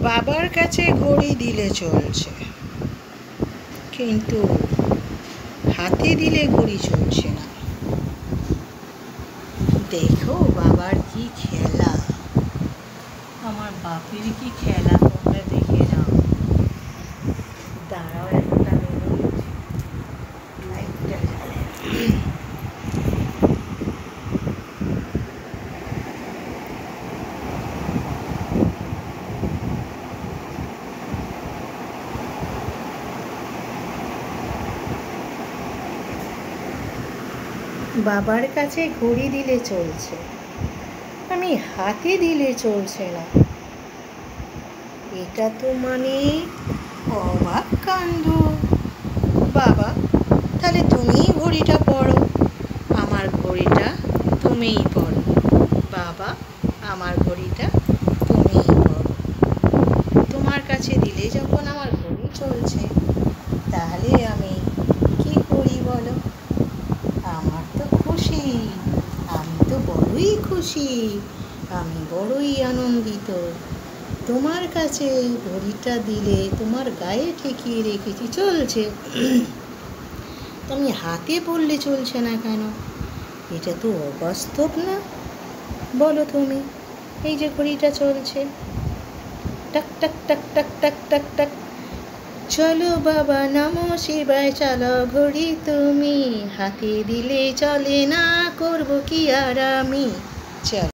বাবার কাছে ঘড়ি দিলে চলছে, কিন্তু হাতে দিলে ঘড়ি চলছে না। দেখো বাবার কি খেলা, আমার বাপের কি খেলা, তোমরা দেখে নাও। দাঁড়াও, একটা মিনিট, লাইটটা জ্বালে। বাবার কাছে ঘড়ি দিলে চলছে, আমি হাতে দিলে চলছে না। এটা তো মানে অবাক কাণ্ড। বাবা, তাহলে তুমিই ঘড়িটা পরো, আমার ঘড়িটা তুমিই পরো। বাবা, আমার ঘড়িটা তুমিই পরো। তোমার কাছে দিলে যখন আমার ঘড়ি চলছে, তাহলে আমি কি করি বলো? আমার তো খুশি, আমি তো বড়ই খুশি, আমি বড়ই আনন্দিত। তোমার কাছে ঘড়িটা দিলে তোমার গায়ে ঠেকিয়ে রেখেছি, চলছে। তুমি হাতে পড়লে চলছে না কেন? এটা তো অবাস্তব না? বলো তুমি। এই যে ঘড়িটা চলছে, টাক টাক টাক টাক টাক টাক টাক। চলো বাবা নমঃ শিবায়, চলো ঘড়ি তুমি হাতে দিলে চলে না, করবো কি আর আমি। চল।